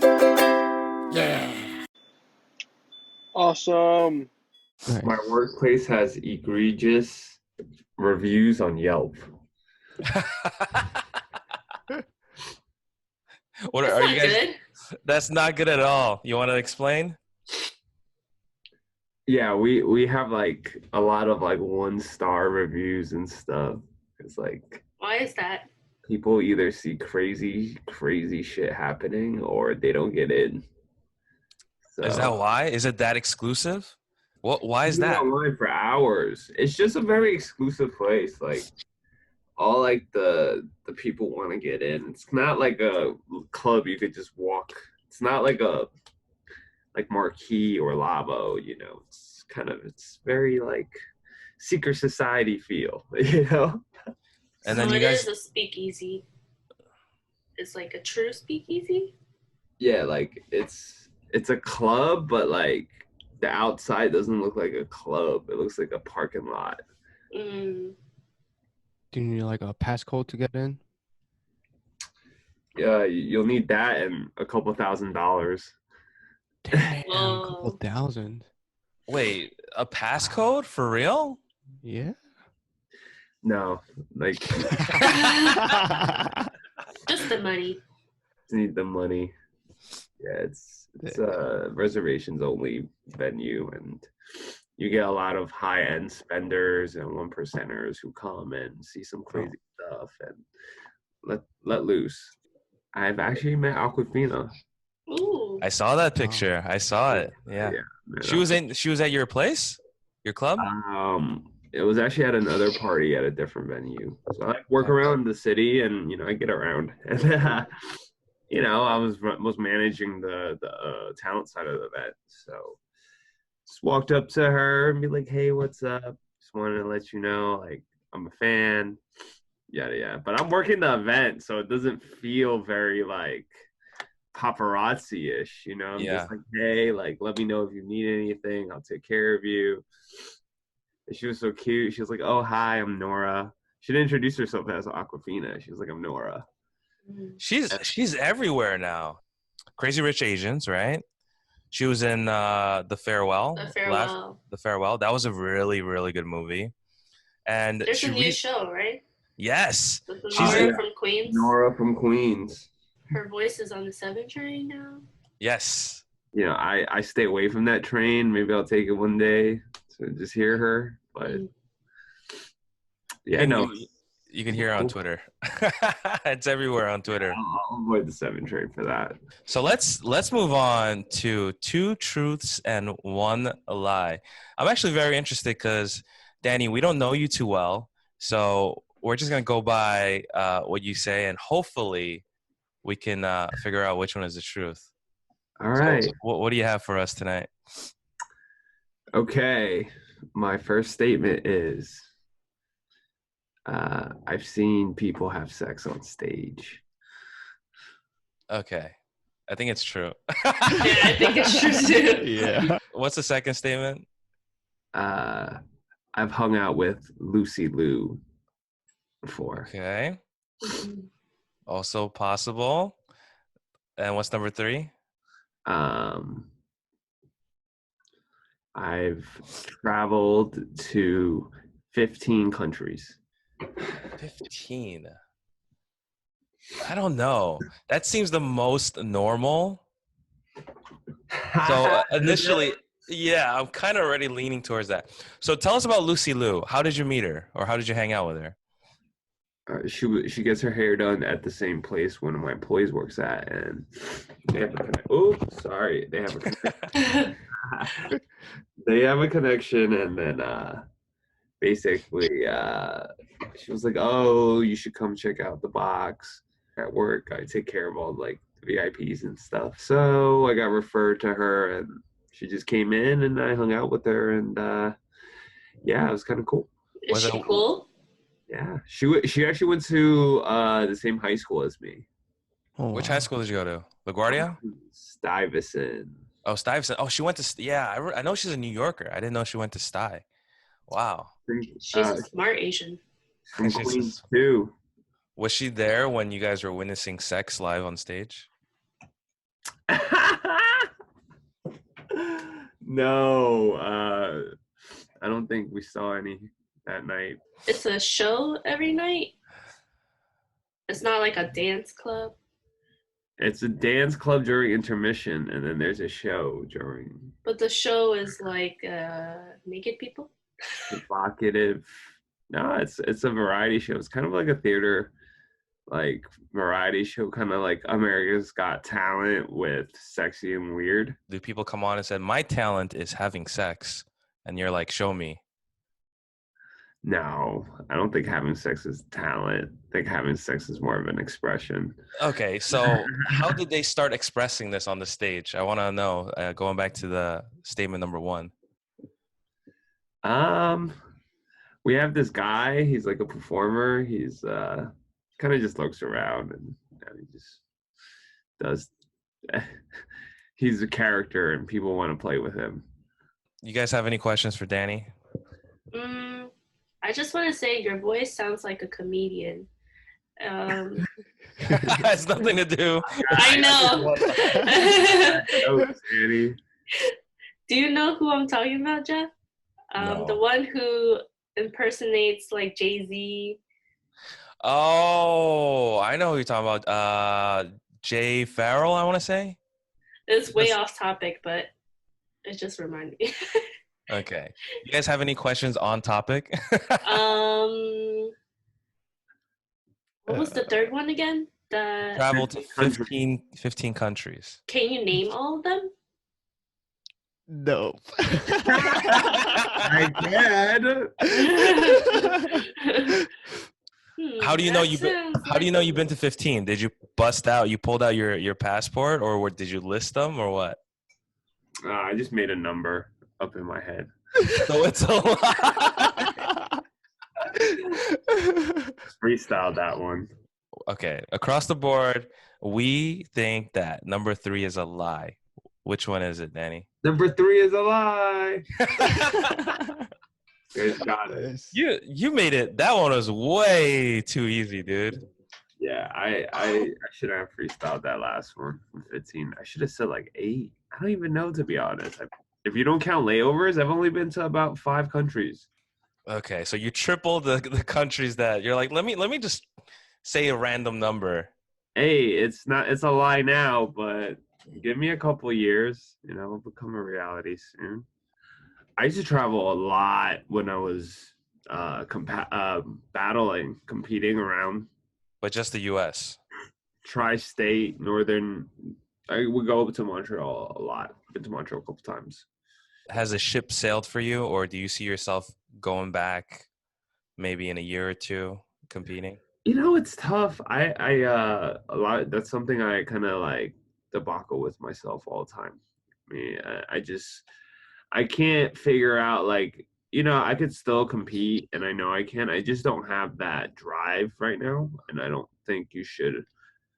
Yeah. Awesome. Nice. My workplace has egregious reviews on Yelp. What That's are not you guys? good. That's not good at all. You want to explain? Yeah, we have like a lot of like 1-star reviews and stuff. It's like Why is that? people either see crazy shit happening or they don't get in. So, Is that why? Is it that exclusive? Why is you can be that? online for hours. It's just a very exclusive place. Like all like the people want to get in. It's not like a club you could just walk. It's not like a Marquee or Lavo, you know. It's very like secret society feel, you know. And So then you it guys, is a speakeasy. It's like a true speakeasy? Yeah, like it's a club, but like the outside doesn't look like a club. It looks like a parking lot. Mm. Do you need like a passcode to get in? Yeah, you'll need that and a couple $1,000. Damn, a Whoa. couple thousand. wait, a passcode for real? Yeah. No, like Just the money. need the money. Yeah, it's a reservations only venue, and you get a lot of high end spenders and 1%ers who come and see some crazy stuff and let loose. I've actually met Awkwafina. Ooh. I saw that picture. I saw it. Yeah. She was at your place? Your club? It was actually at another party at a different venue. So I work around the city, and I get around. And I was managing the talent side of the event. So just walked up to her and be like, "Hey, what's up? Just wanted to let you know, like, I'm a fan." Yada yada. But I'm working the event, so it doesn't feel very like paparazzi-ish, I'm just like, "Hey, like, let me know if you need anything. I'll take care of you." And she was so cute. She was like, "Oh, hi, I'm Nora." She didn't introduce herself as Awkwafina. She was like, "I'm Nora." She's everywhere now. Crazy Rich Asians, right? She was in The Farewell. The Farewell. That was a really, really good movie. And there's a new show, right? Yes. She's Nora from Queens. Nora from Queens. Her voice is on the 7 train now. Yes. I stay away from that train. Maybe I'll take it one day to just hear her. But you can hear her on Twitter. It's everywhere on Twitter. I'll avoid the 7 train for that. So let's move on to 2 truths and 1 lie. I'm actually very interested because, Danny, we don't know you too well. So we're just going to go by what you say, and hopefully we can figure out which one is the truth. All right. So what do you have for us tonight? Okay. My first statement is I've seen people have sex on stage. Okay. I think it's true. Yeah, I think it's true too. Yeah. What's the second statement? I've hung out with Lucy Liu before. Okay. Also possible. And what's number 3? I've traveled to 15 countries. 15. I don't know. That seems the most normal. So initially, yeah, I'm kind of already leaning towards that. So tell us about Lucy Liu. How did you meet her, or how did you hang out with her? She gets her hair done at the same place one of my employees works at, and they have a connection. They have a connection, and then basically she was like, "Oh, you should come check out the box at work. I take care of all like the VIPs and stuff." So I got referred to her, and she just came in, and I hung out with her, and it was kind of cool. Is she cool? Yeah, she actually went to the same high school as me. Oh, Which high school did you go to? LaGuardia? Stuyvesant. Oh, Stuyvesant. Oh, she went to I know she's a New Yorker. I didn't know she went to Sty. Wow. She's a smart Asian. From Queens too. Was she there when you guys were witnessing sex live on stage? No, I don't think we saw any that night. It's a show every night. It's not like a dance club. It's a dance club during intermission, and then there's a show during But the show is like naked people. provocative. No, it's a variety show. It's kind of like a theater, like variety show, kind of like America's Got Talent with sexy and weird. Do people come on and say, my talent is having sex? And you're like, show me. No, I don't think having sex is talent. I think having sex is more of an expression. Okay, so how did they start expressing this on the stage? I want to know, going back to the statement number 1. We have this guy. He's like a performer. He's kind of just looks around and he just does. He's a character, and people want to play with him. You guys have any questions for Danny? I just want to say your voice sounds like a comedian. Has nothing to do. I know. Oh, Danny. Do you know who I'm talking about, Jeff? No. The one who impersonates like Jay-Z. Oh, I know who you're talking about. Jay Farrell, I want to say. It's way off topic, but it just reminded me. Okay. You guys have any questions on topic? What was the third one again? Travel to 15 countries. Can you name all of them? No. I can. How do you know you've been to 15? Did you pulled out your passport, or did you list them, or what? I just made a number up in my head. So it's a lie. Freestyled that one. Okay, across the board, we think that number 3 is a lie. Which one is it, Danny? Number 3 is a lie. You guys got it. You made it. That one was way too easy, dude. Yeah, I should have freestyled that last one from 15. I should have said like 8. I don't even know, to be honest. If you don't count layovers, I've only been to about 5 countries. Okay, so you tripled the countries that you're like, let me just say a random number. Hey, it's a lie now, but give me a couple years, it'll become a reality soon. I used to travel a lot when I was competing around. But just the U.S. Tri-state, northern. I would go up to Montreal a lot. Been to Montreal a couple times. Has a ship sailed for you, or do you see yourself going back maybe in a year or 2 competing? It's tough. That's something I kind of like debacle with myself all the time. I mean, I can't figure out, like, I could still compete, and I know I can. I just don't have that drive right now, and I don't think you should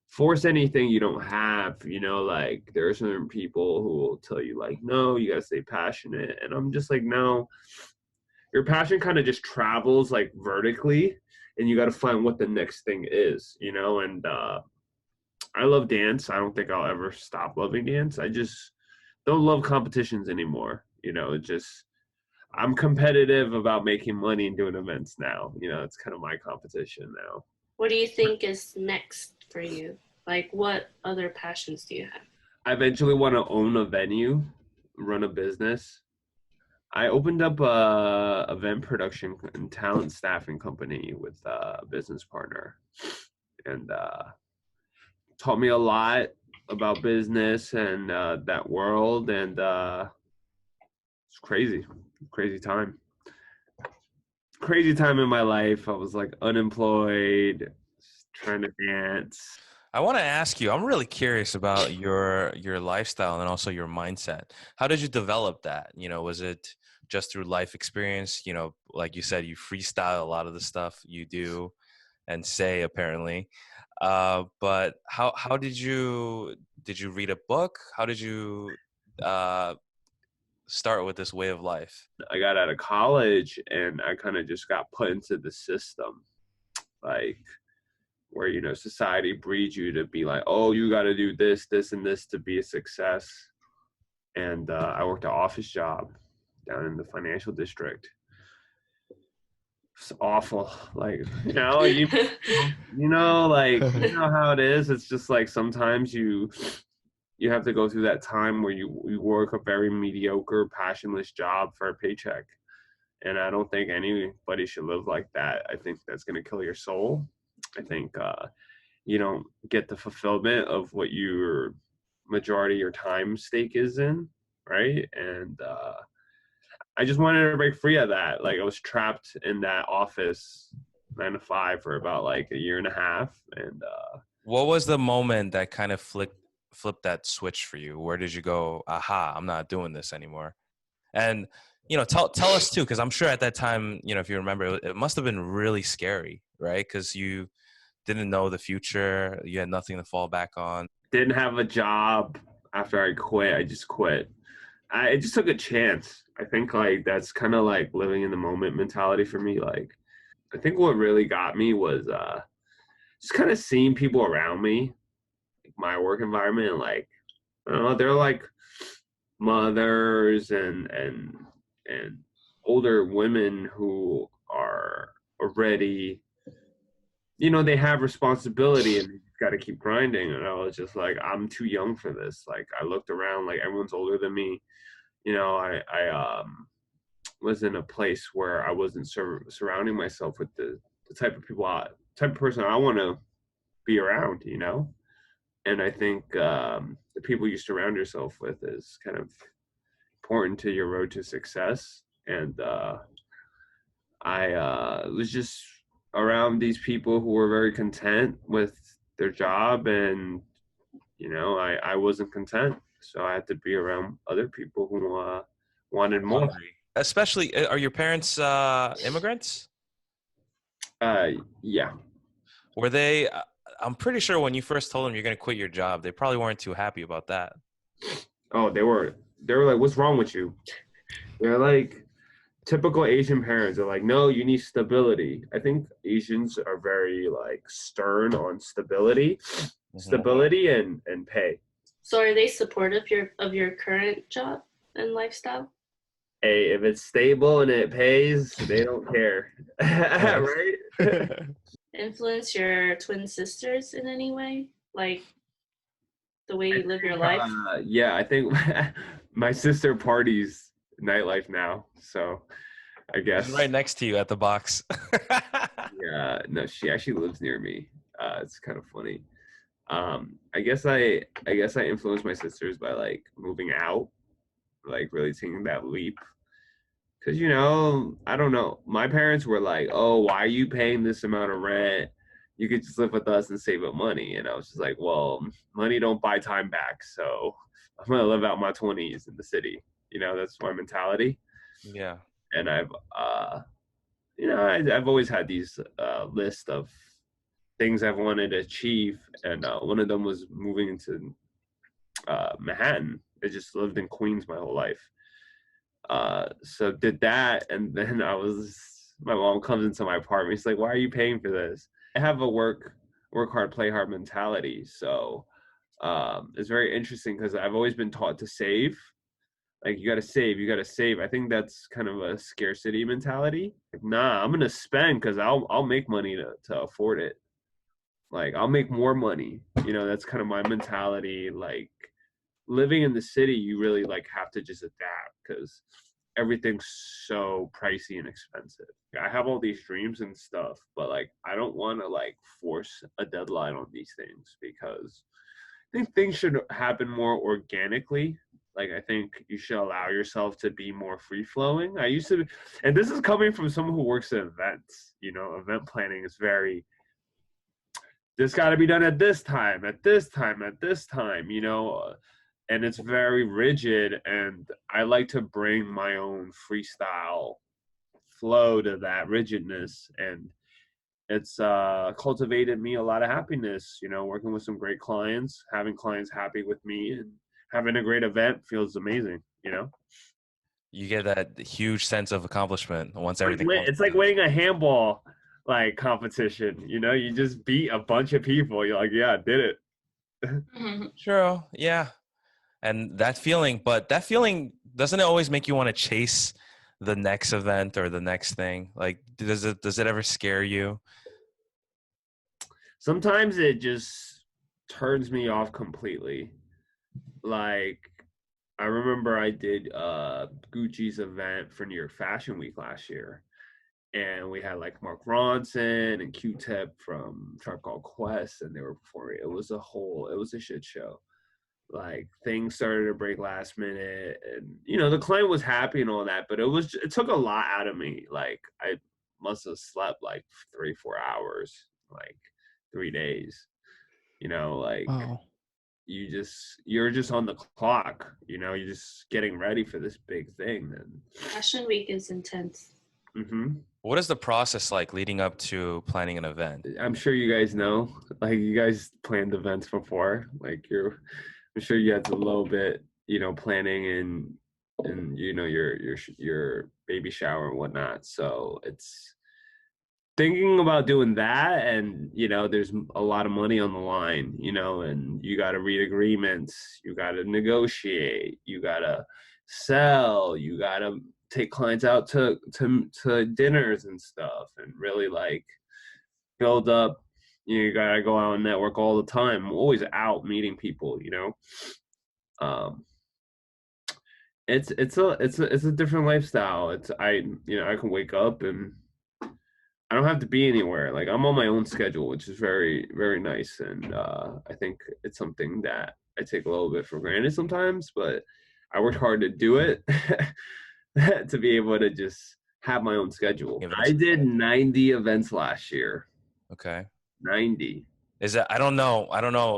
force anything you don't have. Like, there are certain people who will tell you, like, no, you gotta stay passionate, and I'm just like, no. Your passion kind of just travels like vertically, and you got to find what the next thing is, and I love dance. I don't think I'll ever stop loving dance. I just don't love competitions anymore. I'm competitive about making money and doing events now. It's kind of my competition now. What do you think is next for you? Like, what other passions do you have? I eventually want to own a venue, run a business. I opened up a event production and talent staffing company with a business partner, and taught me a lot about business and that world, and it's crazy time in my life. I was like unemployed, trying to dance. I want to ask you, I'm really curious about your lifestyle and also your mindset. How did you develop that? Was it just through life experience? Like you said, you freestyle a lot of the stuff you do and say, apparently. But how did you read a book? How did you start with this way of life? I got out of college and I kind of just got put into the system, like, where, society breeds you to be like, oh, you got to do this, this, and this to be a success. and I worked an office job down in the financial district. It's awful. Like, like, you know how it is. It's just like sometimes you have to go through that time where you work a very mediocre, passionless job for a paycheck. And I don't think anybody should live like that. I think that's going to kill your soul. I think you don't get the fulfillment of what your majority of your time stake is in, right? And I just wanted to break free of that. Like I was trapped in that office 9 to 5 for about like a year and a half. And what was the moment that kind of flipped that switch for you? Where did you go, aha, I'm not doing this anymore? And tell us too, because I'm sure at that time, if you remember, it must have been really scary, right? Because you didn't know the future, you had nothing to fall back on. Didn't have a job after I quit. I just quit. I just took a chance. I think like that's kind of like living in the moment mentality for me. Like I think what really got me was just kind of seeing people around me, like my work environment, and like I don't know, they're like mothers and older women who are already, they have responsibility and they've got to keep grinding. And I was just like, I'm too young for this. Like I looked around, like everyone's older than me. I was in a place where I wasn't surrounding myself with the type of people, type of person I want to be around, And I think the people you surround yourself with is kind of important to your road to success. And I was just around these people who were very content with their job, and I wasn't content, so I had to be around other people who wanted more. Especially, are your parents immigrants? Yeah. Were they? I'm pretty sure when you first told them you're going to quit your job, they probably weren't too happy about that. Oh, they were like, "What's wrong with you?" They're like typical Asian parents. They're like, "No, you need stability." I think Asians are very like stern on stability, and pay. So are they supportive of your current job and lifestyle? Hey, if it's stable and it pays, they don't care. Right? Influence your twin sisters in any way? Like the way you live your life? Yeah, I think my sister parties nightlife now, so I guess. She's right next to you at the box. Yeah, no, she actually lives near me. It's kind of funny. I guess I influenced my sisters by like moving out, like really taking that leap. Cause I don't know. My parents were like, "Oh, why are you paying this amount of rent? You could just live with us and save up money." And I was just like, "Well, money don't buy time back, so I'm gonna live out my 20s in the city." That's my mentality. Yeah. And I've always had these list of things I've wanted to achieve, and one of them was moving into Manhattan. I just lived in Queens my whole life. So did that, and then my mom comes into my apartment. She's like, "Why are you paying for this?" I have a work hard, play hard mentality. So it's very interesting because I've always been taught to save. Like you gotta save. I think that's kind of a scarcity mentality. Like, nah, I'm gonna spend because I'll make money to afford it. Like I'll make more money. That's kind of my mentality. Like living in the city, you really like have to just adapt because everything's so pricey and expensive. I have all these dreams and stuff, but like I don't want to like force a deadline on these things because I think things should happen more organically. Like I think you should allow yourself to be more free flowing. I used to, and this is coming from someone who works in events. Event planning is very, this got to be done at this time, at this time, at this time, and it's very rigid. And I like to bring my own freestyle flow to that rigidness. And it's cultivated me a lot of happiness, working with some great clients, having clients happy with me, and having a great event feels amazing, You get that huge sense of accomplishment once everything. It's like winning a handball like competition, you just beat a bunch of people. You're like, yeah, I did it. True. Yeah. And that feeling, doesn't it always make you want to chase the next event or the next thing? Like, does it ever scare you? Sometimes it just turns me off completely. Like, I remember I did Gucci's event for New York Fashion Week last year, and we had like Mark Ronson and Q-Tip from Tribe Called Quest, and they were performing. It was a shit show. Like, things started to break last minute, and the client was happy and all that, but it took a lot out of me. Like, I must have slept like 3-4 hours, like 3 days. Like, Wow. you're just on the clock. You're just getting ready for this big thing. And Fashion Week is intense. What is the process like leading up to planning an event? I'm sure you guys know, like, you guys planned events before. Like, I'm sure you had a little bit, planning and your baby shower and whatnot. So it's thinking about doing that, and there's a lot of money on the line, and you got to read agreements, you got to negotiate, you got to sell, you got to take clients out to dinners and stuff, and really like build up. You got to go out and network all the time. I'm always out meeting people. um it's a different lifestyle. I can wake up and I don't have to be anywhere. Like, I'm on my own schedule, which is very, very nice. And I think it's something that I take a little bit for granted sometimes, but I worked hard to do it to be able to just have my own schedule. I did 90 events last year. Okay. 90. Is that, I don't know.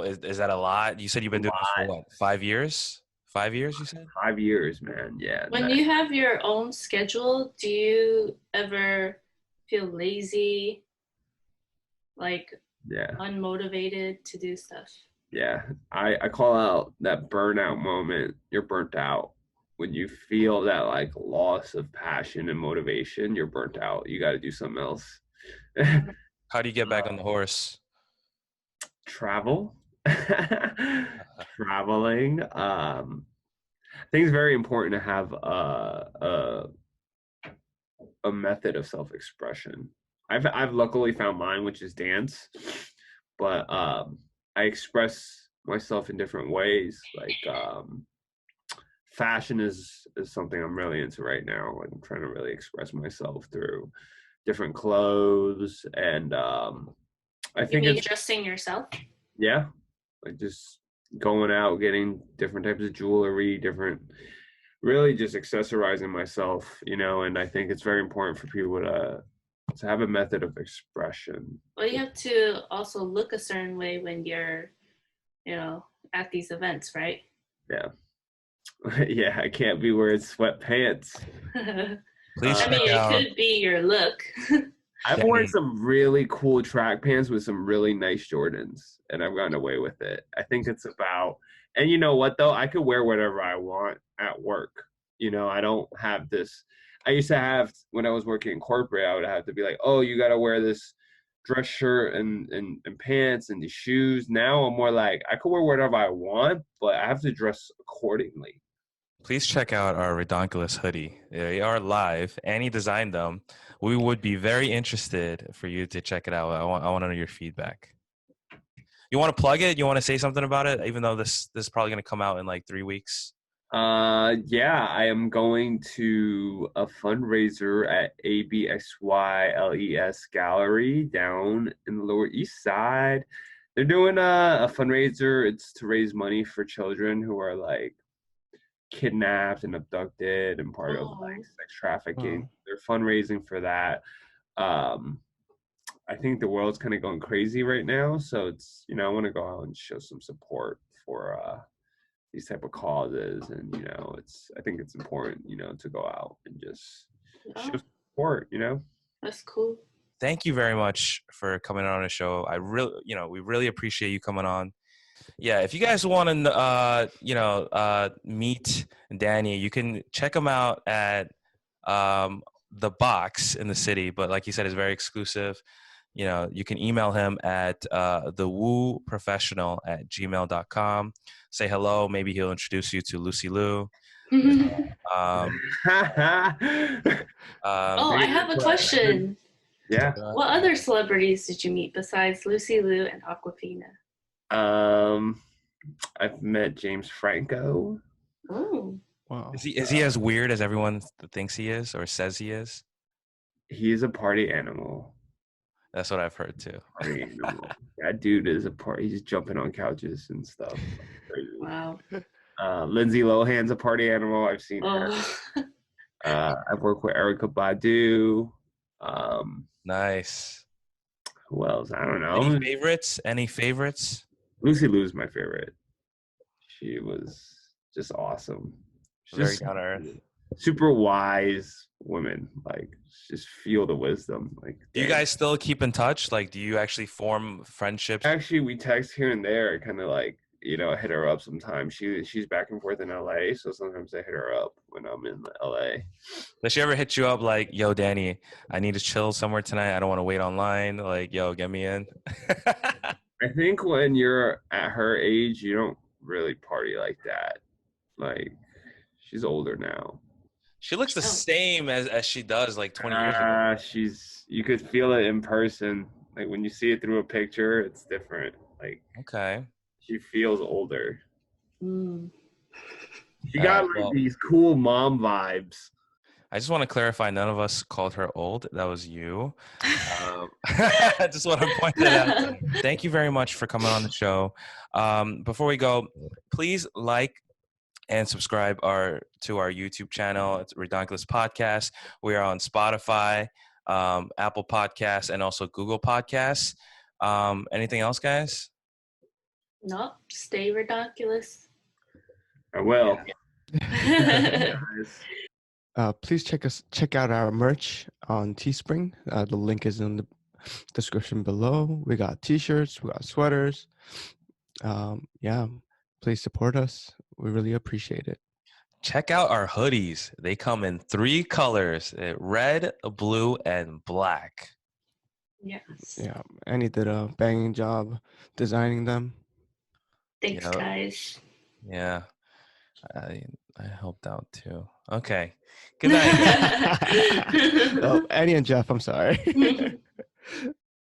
Is that a lot? You said you've been doing this for what, 5 years? 5 years, you said? 5 years, man. Yeah. When you have your own schedule, do you ever feel lazy, like unmotivated to do stuff? Yeah, I call out that burnout moment. You're burnt out. When you feel that like loss of passion and motivation, you're burnt out. You got to do something else. How do you get back on the horse? Travel. Traveling. I think it's very important to have a method of self-expression. I've luckily found mine, which is dance, but I express myself in different ways. Like, fashion is something I'm really into right now. Like, I'm trying to really express myself through different clothes, and I think it's dressing yourself. Yeah, like just going out, getting different types of jewelry, really just accessorizing myself, and I think it's very important for people to have a method of expression. Well, you have to also look a certain way when you're, at these events, right? Yeah. Yeah, I can't be wearing sweatpants. Please I mean, check out. It could be your look. I've worn some really cool track pants with some really nice Jordans, and I've gotten away with it. I think it's about, and you know what though? I could wear whatever I want at work. I don't have this. I used to have, when I was working in corporate, I would have to be like, oh, you got to wear this dress shirt and pants and these shoes. Now I'm more like, I could wear whatever I want, but I have to dress accordingly. Please check out our Redonkulous hoodie. They are live. Annie designed them. We would be very interested for you to check it out. I want to know your feedback. You want to plug it? You want to say something about it? Even though this is probably going to come out in like 3 weeks. Yeah, I am going to a fundraiser at ABXYLES Gallery down in the Lower East Side. They're doing a fundraiser. It's to raise money for children who are like kidnapped and abducted and part of like sex trafficking. They're fundraising for that. I think the world's kind of going crazy right now, so it's I want to go out and show some support for these type of causes, and I think it's important to go out and just show support. That's cool. Thank you very much for coming on the show. I really we really appreciate you coming on. Yeah, if you guys want to meet Danny, you can check him out at the Box in the city, but like you said, it's very exclusive. you can email him at thewooprofessional@gmail.com. Say hello. Maybe he'll introduce you to Lucy Liu. Oh, I have a question. Yeah. What other celebrities did you meet besides Lucy Liu and Awkwafina? I've met James Franco. Oh. Wow. Is he as weird as everyone thinks he is or says he is? He's a party animal. That's what I've heard too. Party animal. That dude is a party. He's jumping on couches and stuff. Crazy. Wow. Lindsay Lohan's a party animal. I've seen her. I've worked with Erykah Badu. Nice. Who else? I don't know. Any favorites? Lucy Liu's my favorite. She was just awesome. Very down to earth. Super wise women. Like, just feel the wisdom. Like, do you guys still keep in touch? Like, do you actually form friendships? Actually, we text here and there. Kind of like, hit her up sometimes. She's back and forth in LA, so sometimes I hit her up when I'm in LA. Does she ever hit you up like, yo, Danny, I need to chill somewhere tonight. I don't want to wait online. Like, yo, get me in. I think when you're at her age, you don't really party like that. Like, she's older now. She looks the same as she does like 20 years ago. You could feel it in person. Like, when you see it through a picture, it's different. Like, okay. She feels older. She got these cool mom vibes. I just want to clarify, none of us called her old. That was you. I just want to point that out. Thank you very much for coming on the show. Before we go, please like and subscribe to our YouTube channel. It's Redonkulouspodcast. We are on Spotify, Apple Podcasts, and also Google Podcasts. Anything else, guys? No, stay redonkulous. I will. Please check out our merch on Teespring. The link is in the description below. We got t-shirts, we got sweaters. Please support us. We really appreciate it. Check out our hoodies. They come in 3 colors: red, blue, and black. Yes. Yeah, Annie did a banging job designing them. Thanks, guys. Yeah, I helped out too. Okay. Good night. Oh, Annie and Jeff, I'm sorry.